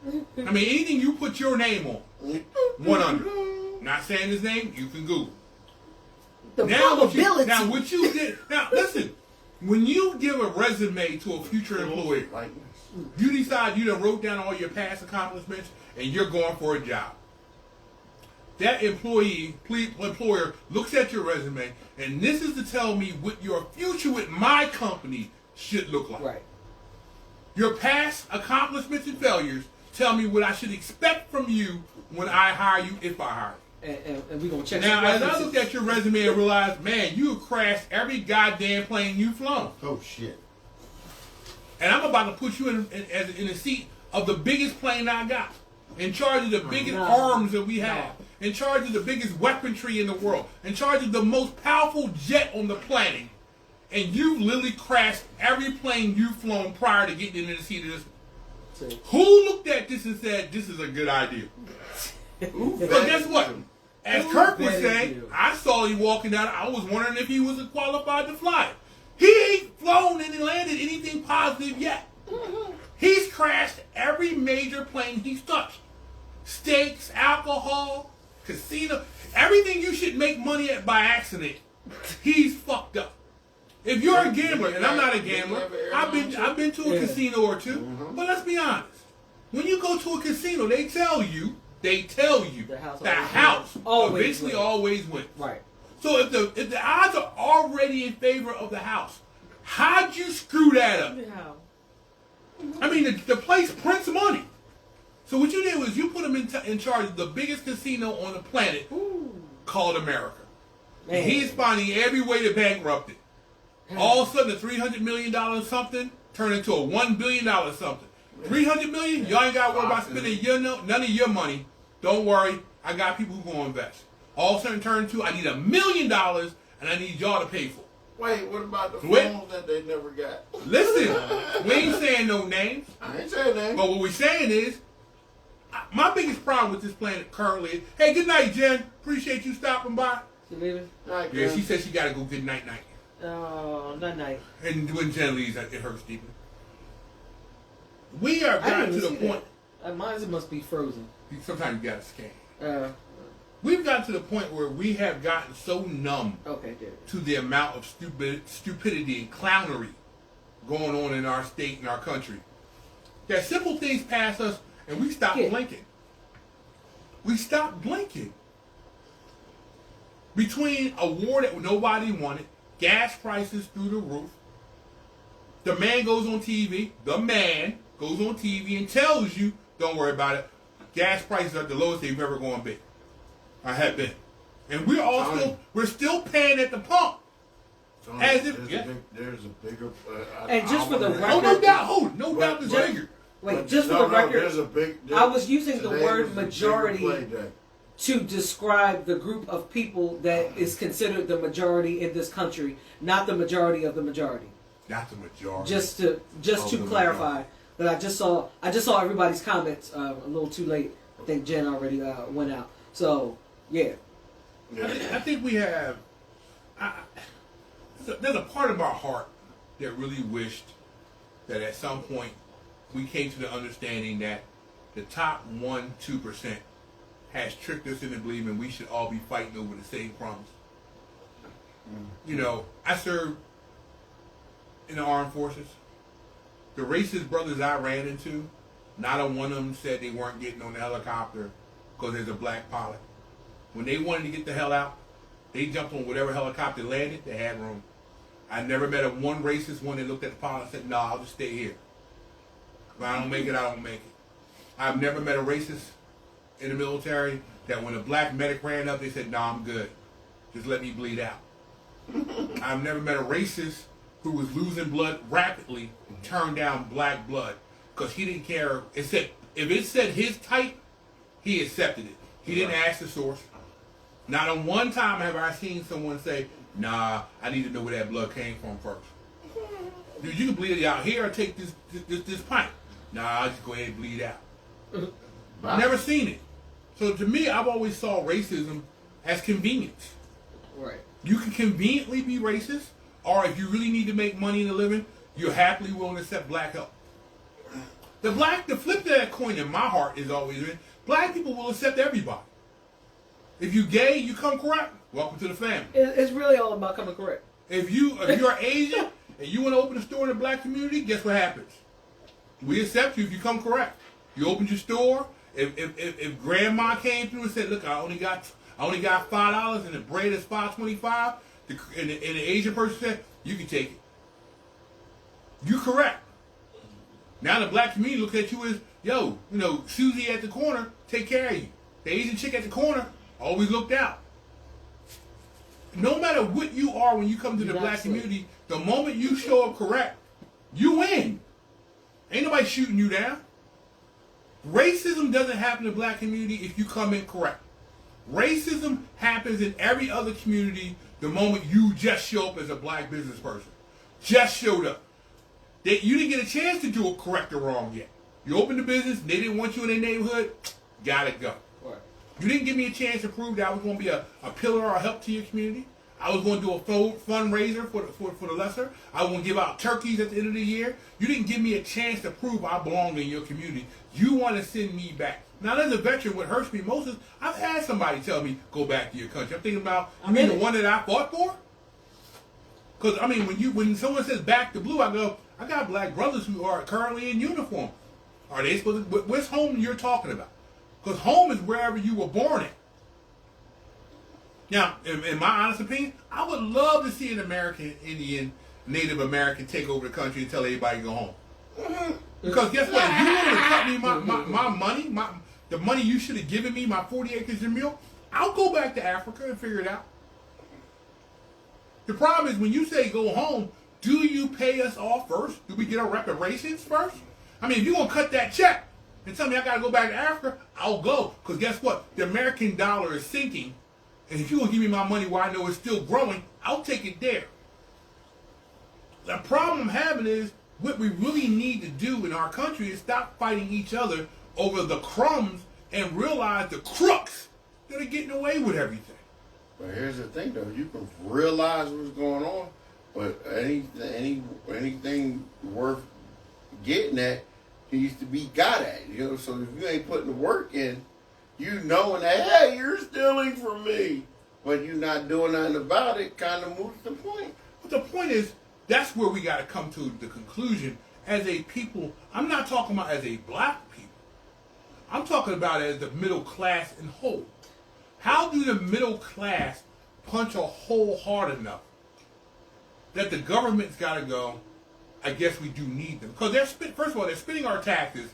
I mean, anything you put your name on, 1 under. Not saying his name, you can Google. The probability. What you did. Now, listen. When you give a resume to a future employer, you decide you done wrote down all your past accomplishments and you're going for a job. That employer looks at your resume and this is to tell me what your future with my company should look like. Right. Your past accomplishments and failures tell me what I should expect from you when I hire you, if I hire you. And we're going to check Now, some as I references. looked at your resume and realized, man, you have crashed every goddamn plane you've flown. Oh shit. And I'm about to put you in the seat of the biggest plane I got. In charge of the biggest arms that we have. In charge of the biggest weaponry in the world. In charge of the most powerful jet on the planet. And you've literally crashed every plane you've flown prior to getting into the seat of this. Who looked at this and said, this is a good idea? But guess what? As Kirk was saying, I saw him walking down. I was wondering if he was qualified to fly it. He ain't flown and landed anything positive yet. He's crashed every major plane he's touched. Steaks, alcohol, casino, everything you should make money at by accident. He's fucked up. If you're a gambler, and I'm not a gambler, I've been to a casino or two, but let's be honest. When you go to a casino, they tell you the house eventually always wins. Right. So if the odds are already in favor of the house, how'd you screw that up? I mean, the place prints money. So what you did was you put him in charge of the biggest casino on the planet called America. And he's finding every way to bankrupt it. All of a sudden, a $300 million something turned into a $1 billion something. $300 million, y'all ain't got to worry about spending none of your money. Don't worry, I got people who gonna invest. All of a sudden, turned to I need $1 million and I need y'all to pay for it. Wait, what about the phones that they never got? Listen, we ain't saying no names. I ain't saying that. But what we're saying is, my biggest problem with this planet currently is, hey, good night, Jen. Appreciate you stopping by. You leaving? Yeah, she said she got to go good night. Oh, night. And when Jen leaves, it hurts deeply. We are gotten to the point. Mine must be frozen. Sometimes you got to scan. We've gotten to the point where we have gotten so numb to the amount of stupidity and clownery going on in our state and our country that simple things pass us and we stop blinking. We stop blinking. Between a war that nobody wanted, gas prices through the roof, the man goes on TV and tells you, don't worry about it, gas prices are the lowest they've ever going to be. I have been. And we're still paying at the pump. As if there's a bigger and just for the record, no doubt there's bigger. Wait, just for the record, I was using the word was majority to describe the group of people that is considered the majority in this country, not the majority of the majority. Not the majority. Just to clarify, that I just saw everybody's comments a little too late. I think Jen already went out. So yeah. I think we have. There's a part of our heart that really wished that at some point we came to the understanding that the top 1-2% has tricked us into believing we should all be fighting over the same crumbs. You know, I served in the armed forces. The racist brothers I ran into, not a one of them said they weren't getting on the helicopter because there's a black pilot. When they wanted to get the hell out, they jumped on whatever helicopter landed, they had room. I never met one racist one that looked at the pilot and said, no, I'll just stay here. If I don't make it, I don't make it. I've never met a racist in the military that when a black medic ran up, they said, no, I'm good. Just let me bleed out. I've never met a racist who was losing blood rapidly and turned down black blood because he didn't care. It said, if it said his type, he accepted it. He didn't ask the source. Not on one time have I seen someone say, nah, I need to know where that blood came from first. Dude, you can bleed it out here or take this pint. Nah, I'll just go ahead and bleed out. Never seen it. So to me, I've always saw racism as convenience. Right. You can conveniently be racist, or if you really need to make money in a living, you're happily willing to accept black help. The flip to that coin in my heart is always been, black people will accept everybody. If you gay, you come correct, welcome to the family. It's really all about coming correct. If you're Asian and you want to open a store in the black community, guess what happens? We accept you if you come correct. You open your store. If grandma came through and said, look, I only got $5 and the bread is $5.25, and the Asian person said, you can take it. You correct. Now the black community looks at you as yo, Susie at the corner, take care of you. The Asian chick at the corner always looked out. No matter what you are when you come to the black community, the moment you show up correct, you win. Ain't nobody shooting you down. Racism doesn't happen in the black community if you come in correct. Racism happens in every other community the moment you just show up as a black business person. Just showed up. You didn't get a chance to do it correct or wrong yet. You opened the business, they didn't want you in their neighborhood, gotta go. Right. You didn't give me a chance to prove that I was going to be a pillar or a help to your community. I was going to do a fundraiser for the lesser. I was going to give out turkeys at the end of the year. You didn't give me a chance to prove I belong in your community. You want to send me back. Now, as a veteran, what hurts me most is I've had somebody tell me, go back to your country. I'm thinking about, you mean the one that I fought for? Because, I mean, when someone says back to blue, I go, I got black brothers who are currently in uniform. Are they supposed to, where's home you're talking about? Because home is wherever you were born at. Now, in my honest opinion, I would love to see an American, Indian, Native American take over the country and tell everybody to go home. Because guess what? If you wanted to cut me my money, the money you should have given me, my 40 acres and mule, I'll go back to Africa and figure it out. The problem is when you say go home, do you pay us off first? Do we get our reparations first? I mean, if you're going to cut that check and tell me I got to go back to Africa, I'll go. Because guess what? The American dollar is sinking. And if you're going to give me my money where I know it's still growing, I'll take it there. The problem I'm having is what we really need to do in our country is stop fighting each other over the crumbs and realize the crooks that are getting away with everything. But here's the thing, though. You can realize what's going on, but anything worth getting at needs to be got at. So if you ain't putting the work in, you knowing that, hey, you're stealing from me, but you're not doing nothing about it, kind of moves the point. But the point is, that's where we got to come to the conclusion as a people. I'm not talking about as a black people. I'm talking about as the middle class in whole. How do the middle class punch a hole hard enough that the government's got to go, I guess we do need them? Because first of all, they're spending our taxes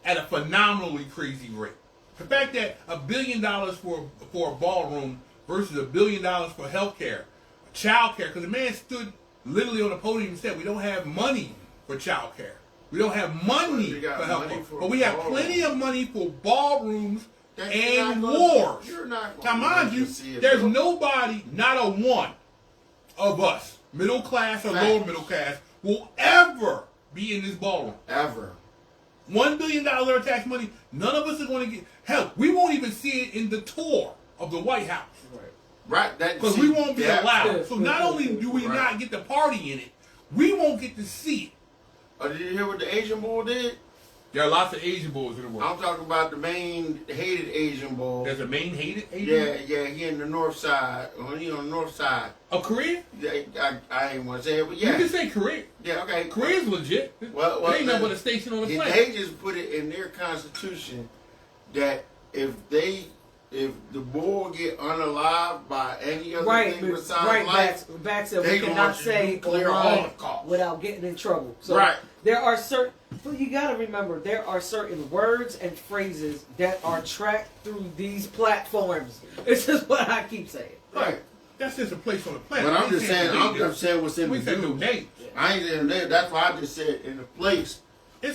at a phenomenally crazy rate. The fact that $1 billion for a ballroom versus $1 billion for health care, child care, because the man stood literally on the podium and said, we don't have money for child care. We don't have money for health care. But we have plenty of money for ballrooms and wars. Now, mind you, there's nobody, not a one of us, middle class or lower middle class, will ever be in this ballroom. Ever. $1 billion tax money, none of us are going to get. Hell, we won't even see it in the tour of the White House. Right. Because we won't be allowed. So not only do we not get the party in it, we won't get to see it. Oh, did you hear what the Asian bull did? There are lots of Asian bulls in the world. I'm talking about the main hated Asian bull. There's a main hated Asian? Yeah, he in the north side. He on the north side. Of Korea? Yeah, I ain't want to say it, but yeah. You can say Korea. Yeah, okay. Korea's legit. Well, they ain't nothing but a station on the planet. They just put it in their constitution that if the bull get unalived by any other thing besides life, back said we cannot say nuclear holocaust without getting in trouble. So there are certain. But you got to remember, there are certain words and phrases that are tracked through these platforms. This is what I keep saying. Right. That's just a place on the planet. But I'm just saying what's in the news. I ain't saying that. That's why I just said in the place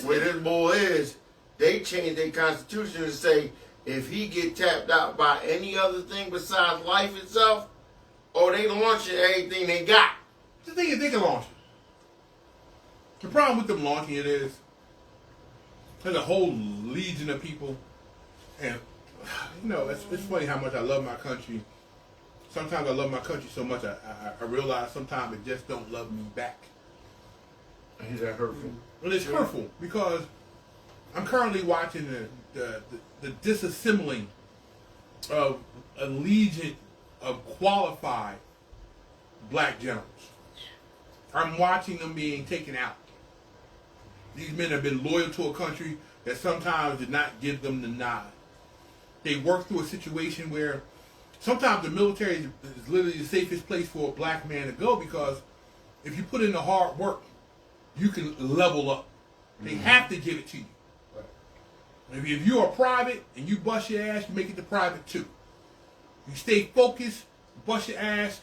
where this bull is, they changed their constitution to say if he get tapped out by any other thing besides life itself, or they launching everything they got. The thing is, they can launch it. The problem with them launching it is there's a whole legion of people, and it's funny how much I love my country. Sometimes I love my country so much I realize sometimes it just don't love me back. Is that hurtful? Well, it's hurtful because I'm currently watching the disassembling of a legion of qualified black generals. I'm watching them being taken out. These men have been loyal to a country that sometimes did not give them the nod. They worked through a situation where sometimes the military is literally the safest place for a black man to go because if you put in the hard work, you can level up. They have to give it to you. If you're a private and you bust your ass, you make it to private too. You stay focused, bust your ass.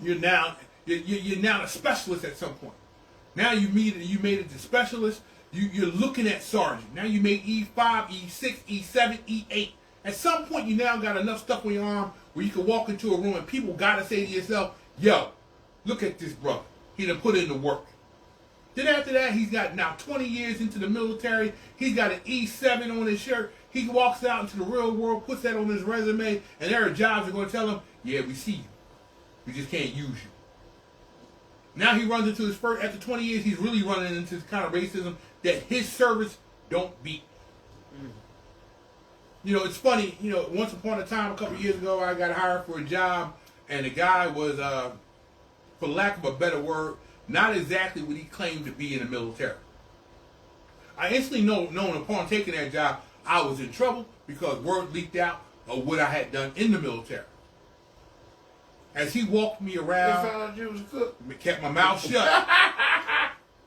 You're now a specialist at some point. Now you made it to specialist. You're looking at sergeant. Now you made E5, E6, E7, E8. At some point, you now got enough stuff on your arm where you can walk into a room and people gotta say to yourself, "Yo, look at this brother. He done put in the work." Then after that, he's got now 20 years into the military. He's got an E7 on his shirt. He walks out into the real world, puts that on his resume, and there are jobs that are going to tell him, "Yeah, we see you. We just can't use you." Now he runs into his first, after 20 years, he's really running into this kind of racism that his service don't beat. You know, it's funny, you know, once upon a time, a couple years ago, I got hired for a job, and the guy was, for lack of a better word, not exactly what he claimed to be in the military. I instantly known upon taking that job, I was in trouble because word leaked out of what I had done in the military. As he walked me around, They found out you was a cook. kept my mouth shut.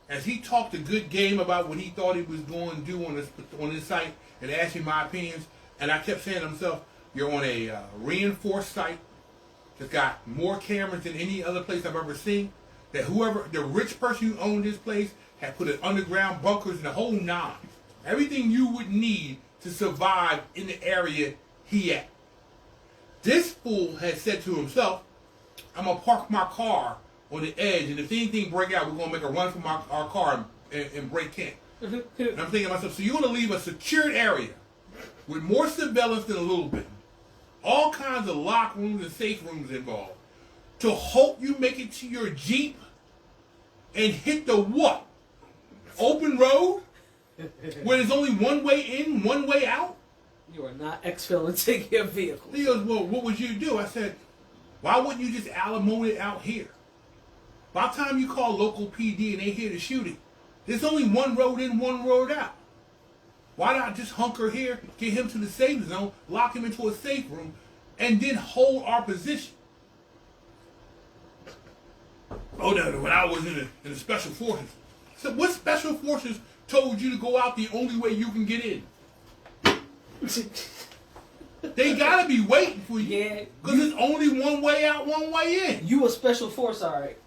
As he talked a good game about what he thought he was going to do on this site and asked me my opinions, and I kept saying to himself, "You're on a reinforced site that's got more cameras than any other place I've ever seen. That whoever, the rich person who owned this place, had put in underground bunkers and the whole nine. Everything you would need to survive in the area he at." This fool had said to himself, "I'm going to park my car on the edge, and if anything break out, we're going to make a run from our car and break in." And I'm thinking to myself, so you're going to leave a secured area with more surveillance than a little bit, all kinds of lock rooms and safe rooms involved, to hope you make it to your Jeep and hit the what? Open road? Where there's only one way in, one way out? You are not exfilling your vehicle. He goes, "Well, what would you do?" I said, "Why wouldn't you just alimony it out here? By the time you call local PD and they hear the shooting, there's only one road in, one road out. Why not just hunker here, get him to the safe zone, lock him into a safe room, and then hold our position?" "Oh, no, when I was in the special forces." I said, "What special forces told you to go out the only way you can get in?" They gotta be waiting for you. Yeah. Because there's only one way out, one way in. You a special force, all right.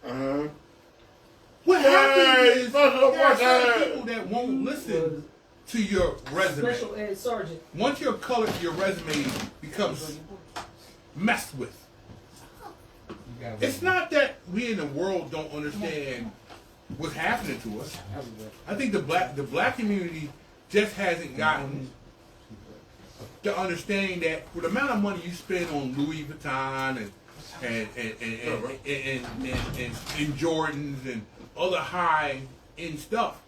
What happens is there special are some forces. people that won't listen to your resume. Special ed sergeant. Once your color, your resume becomes messed with. It's not that we in the world don't understand what's happening to us. I think the black community just hasn't gotten the understanding that for the amount of money you spend on Louis Vuitton and Jordans and other high end stuff,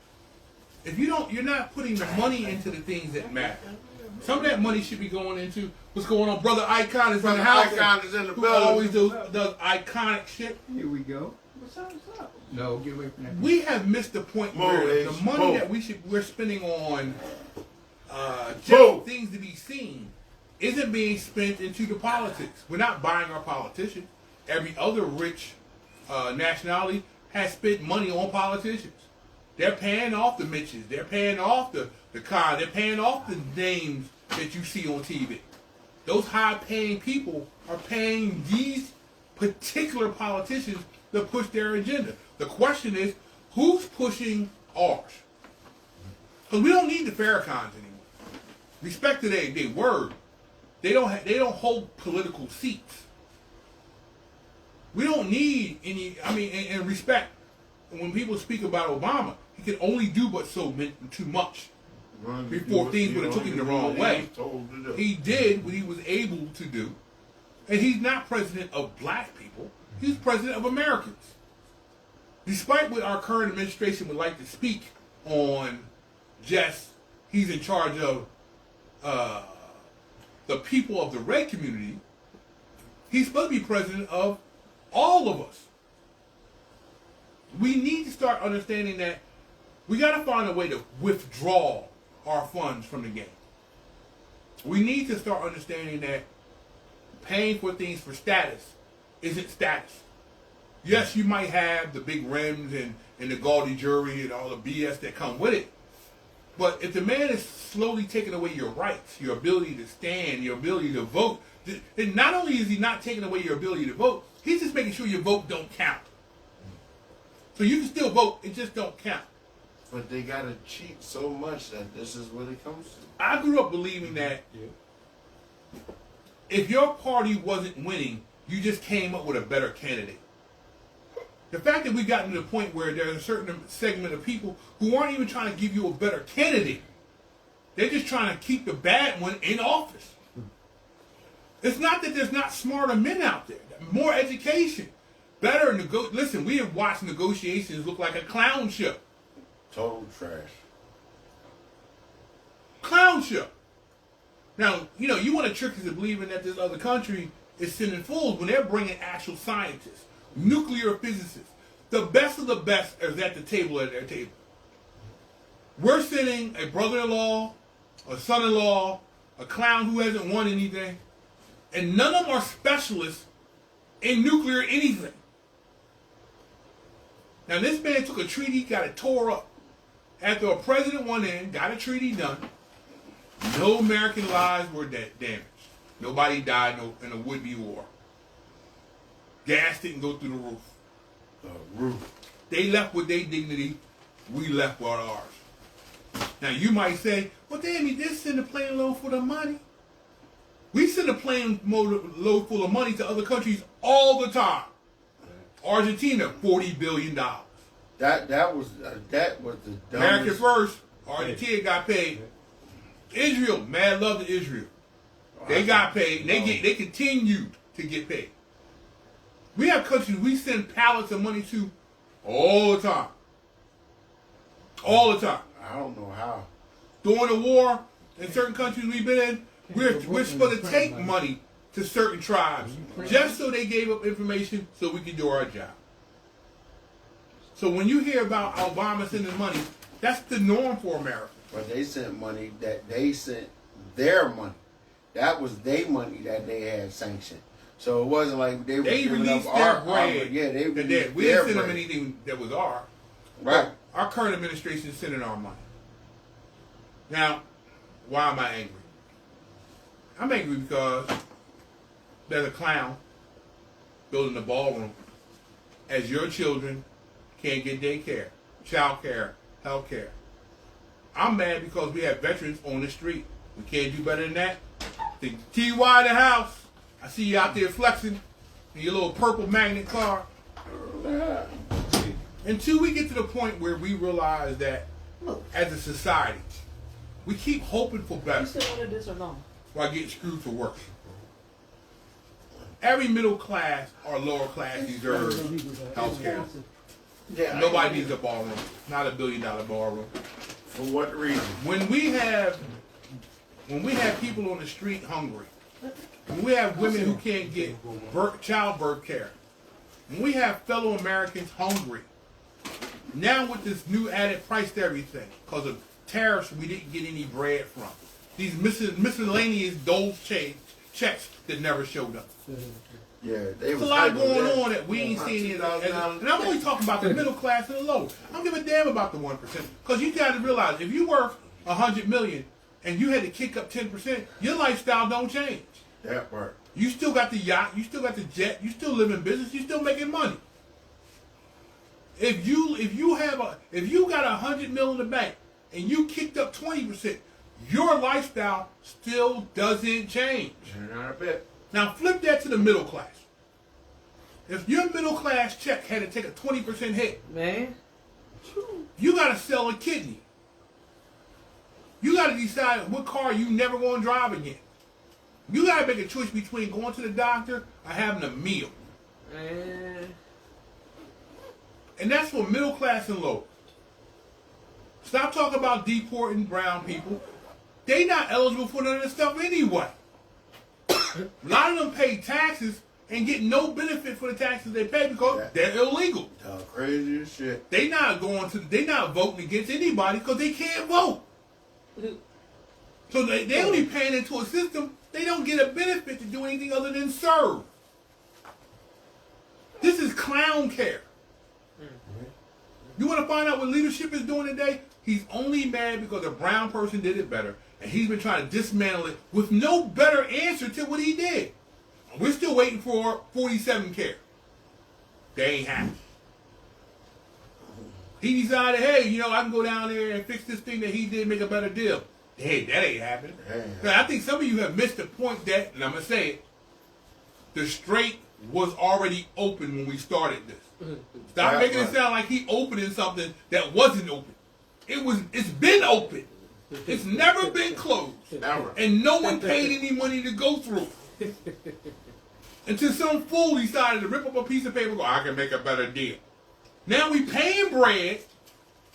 if you're not putting the money into the things that matter. Some of that money should be going into what's going on. Brother Icon is in the house. Icon is in the who building. always does iconic shit. Here we go. What's up? No, get away from that. We have missed the point Move, where Ace. the money Move. that we're spending on just Move. things to be seen isn't being spent into the politics. We're not buying our politicians. Every other rich nationality has spent money on politicians. They're paying off the Mitches. They're paying off the Khan. They're paying off the names that you see on TV. Those high-paying people are paying these particular politicians to push their agenda. The question is, who's pushing ours? Because we don't need the Farrakhans anymore. Respect to their word. They don't hold political seats. We don't need any. I mean, and respect. When people speak about Obama, he can only do but so too much before things would have took him the wrong way. He did what he was able to do, and he's not president of black people. He's president of Americans. Despite what our current administration would like to speak on, just he's in charge of the people of the red community, he's supposed to be president of all of us. We need to start understanding that we got to find a way to withdraw our funds from the game. We need to start understanding that paying for things for status isn't status. Yes, you might have the big rims and the gaudy jewelry and all the BS that come with it, But if the man is slowly taking away your rights, your ability to stand, your ability to vote, then not only is he not taking away your ability to vote, he's just making sure your vote don't count. So you can still vote, it just don't count. But they gotta cheat so much that this is what it comes to. I grew up believing that if your party wasn't winning, you just came up with a better candidate. The fact that we've gotten to the point where there's a certain segment of people who aren't even trying to give you a better candidate. They're just trying to keep the bad one in office. It's not that there's not smarter men out there. More education. Better listen, we have watched negotiations look like a clown show. Total trash. Clown show. Now, you want to trick us into believing that this other country is sending fools when they're bringing actual scientists, nuclear physicists. The best of the best is at the table at their table. We're sending a brother-in-law, a son-in-law, a clown who hasn't won anything, and none of them are specialists in nuclear anything. Now, this man took a treaty, got it tore up. After a president went in, got a treaty done, no American lives were damaged. Nobody died in a would-be war. Gas didn't go through the roof. They left with their dignity. We left with ours. Now, you might say, well, damn, you did send a plane load full of money. We send a plane load full of money to other countries all the time. Argentina, $40 billion. That was the dumbest. America first. Argentina got paid. Israel, mad love to Israel. They got paid. They continued to get paid. We have countries we send pallets of money to all the time. All the time. I don't know how. During the war, in certain countries we've been in, we're supposed to take money to certain tribes just so they gave up information so we could do our job. So when you hear about Obama sending money, that's the norm for America. But they sent money that they sent their money. That was their money that they had sanctioned. So it wasn't like they were giving released up their our bread. Yeah, they released we their didn't send them bread. anything that was ours. Right. Our current administration is sending our money. Now, why am I angry? I'm angry because there's a clown building a ballroom as your children can't get daycare, child care, health care. I'm mad because we have veterans on the street. We can't do better than that. The TY in the house. I see you out there flexing in your little purple magnet car. Until we get to the point where we realize that as a society, we keep hoping for better You still wanted this or no? while getting screwed for worse. Every middle class or lower class deserves health care. Yeah, Nobody needs a ballroom. Not $1 billion ballroom. For what reason? When we have people on the street hungry, when we have women who can't get childbirth care, when we have fellow Americans hungry, now with this new added price to everything, because of tariffs we didn't get any bread from, these miscellaneous dole checks that never showed up. Yeah, There's a lot going on that we ain't seeing it. And I'm only talking about the middle class and the low. I don't give a damn about the 1%. Because you got to realize, if you worth $100 million and you had to kick up 10%, your lifestyle don't change. That part. You still got the yacht, you still got the jet, you still live in business, you still making money. If you got $100 million in the bank and you kicked up 20%, your lifestyle still doesn't change. Not a bit. Now flip that to the middle class. If your middle class check had to take a 20% hit, Man. you got to sell a kidney. You got to decide what car you never going to drive again. You got to make a choice between going to the doctor or having a meal. Man. And that's for middle class and low. Stop talking about deporting brown people. They not eligible for none of this stuff anyway. A lot of them pay taxes and get no benefit for the taxes they pay because they're illegal. Crazy as shit. They not voting against anybody because they can't vote. So they only paying into a system. They don't get a benefit to do anything other than serve. This is clown care. You want to find out what leadership is doing today? He's only mad because a brown person did it better, and he's been trying to dismantle it with no better answer to what he did. We're still waiting for 47 care. They ain't happy. He decided, hey, you know, I can go down there and fix this thing that he did, make a better deal. Hey, that ain't happening. Now, I think some of you have missed the point that, and I'm going to say it, the strait was already open when we started this. Stop making it sound like he opening something that wasn't open. It's been open. It's never been closed. Never. And no one paid any money to go through. Until some fool decided to rip up a piece of paper and go, I can make a better deal. Now we paying bread.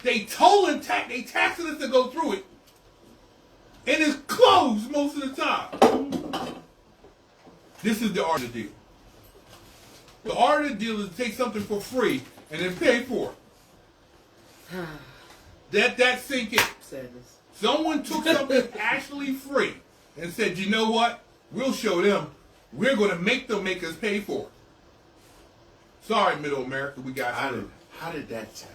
They tolling tax. They taxing us to go through it. And it's closed most of the time. This is the art of the deal. The art of the deal is to take something for free and then pay for it. That sink in. Sadness. Someone took something actually free and said, you know what? We'll show them. We're going to make them make us pay for it. Sorry, Middle America, we got screwed. How did that sound?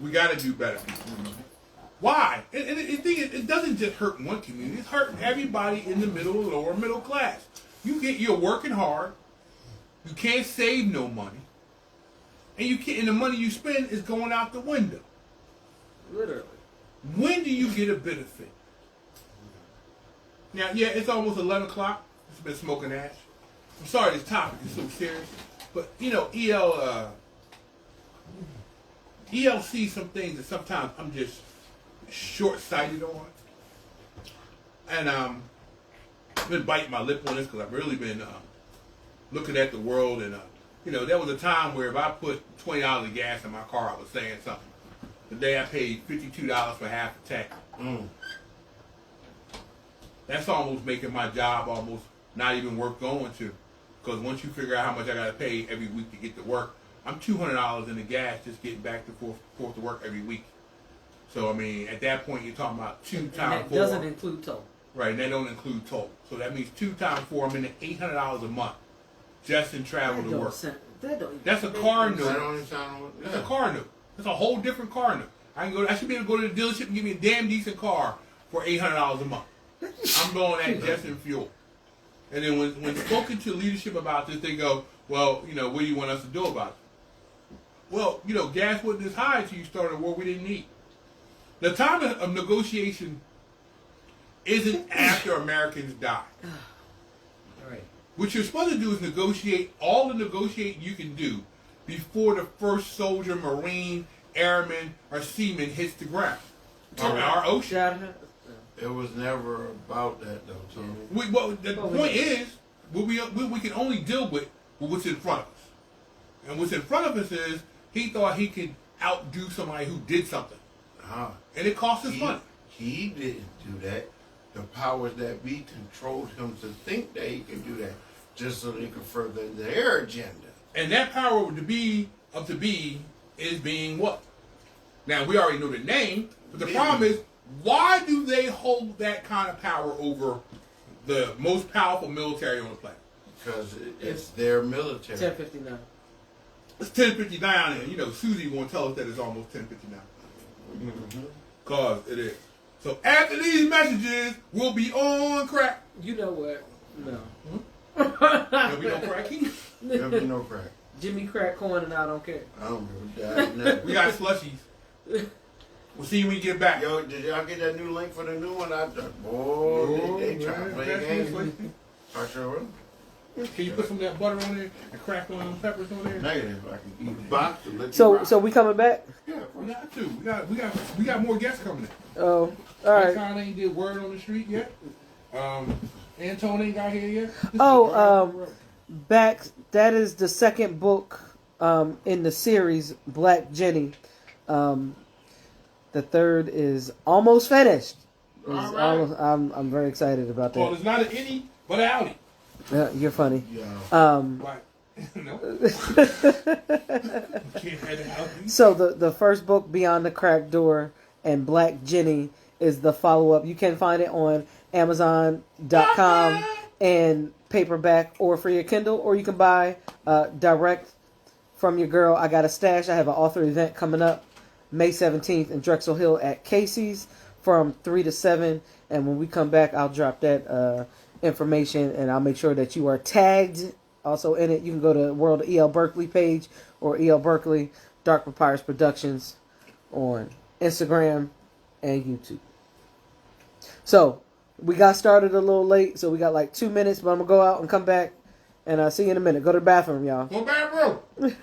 We got to do better. Why? It doesn't just hurt one community. It's hurting everybody in the middle and lower middle class. You're working hard. You can't save no money. And the money you spend is going out the window. Literally. When do you get a benefit? Now, yeah, it's almost 11 o'clock. It's been smoking ash. I'm sorry this topic is so serious. But, you know, EL sees some things that sometimes I'm just short-sighted on. And I've been biting my lip on this because I've really been looking at the world. And, you know, there was a time where if I put $20 of gas in my car, I was saying something. The day I paid $52 for half a tank. That's almost making my job almost not even worth going to. Because once you figure out how much I got to pay every week to get to work, I'm $200 in the gas just getting back and forth to work every week. So, I mean, at that point, you're talking about 2 times 4. That doesn't include toll. Right, and that don't include toll. So that means 2 times 4, I'm in $800 a month just in travel to work. That's a car note. That's a car note. That's a whole different car note. I should be able to go to the dealership and give me a damn decent car for $800 a month. I'm blowing that just in fuel. And then when spoken to leadership about this, they go, well, you know, what do you want us to do about it? Well, you know, gas wasn't as high until you started a war we didn't need. The time of negotiation isn't after Americans die. Right. What you're supposed to do is negotiate all the negotiating you can do before the first soldier, Marine, Airman, or Seaman hits the ground. Our ocean. It was never about that, though, Tony. The point is, we can only deal with what's in front of us. And what's in front of us is, he thought he could outdo somebody who did something. And it cost us money. He didn't do that. The powers that be controlled him to think that he could do that just so they could further their agenda. And that power to be is being what? Now, we already know the name, but the problem is, why do they hold that kind of power over the most powerful military on the planet? Because it's their military. 1059. It's 10:59, and you know Susie won't tell us that it's almost 10:59. Cause it is. So after these messages, we'll be on crack. You know what? No. There'll be no cracking. There'll be no crack. Jimmy crack corn and I don't care. I don't give a damn. We got slushies. We'll see when we get back. Yo, did y'all get that new link for the new one? Boy, they trying to play games. I sure will. Can you put some of that butter on there and crack on them peppers on there? Negative. I can eat the box and let you So rock. so we coming back? Yeah, we got to. We got more guests coming in. Oh, all right. Anton ain't did word on the street yet. Anton ain't got here yet. Back. That is the second book in the series, Black Jenny. The third is almost finished. I'm very excited about that. Well, it's not an innie, but an outie. You're funny. Yeah. Right. No. Can't have an outie. So the first book, Beyond the Cracked Door, and Black Jenny is the follow-up. You can find it on Amazon.com and paperback or for your Kindle, or you can buy direct from your girl. I got a stash. I have an author event coming up May 17th in Drexel Hill at Casey's from 3 to 7. And when we come back, I'll drop that information, and I'll make sure that you are tagged also in it. You can go to World of E.L. Berkeley page or E.L. Berkeley, Dark Papyrus Productions on Instagram and YouTube. So, we got started a little late, so we got like 2 minutes, but I'm going to go out and come back, and I'll see you in a minute. Go to the bathroom, y'all. Go bathroom.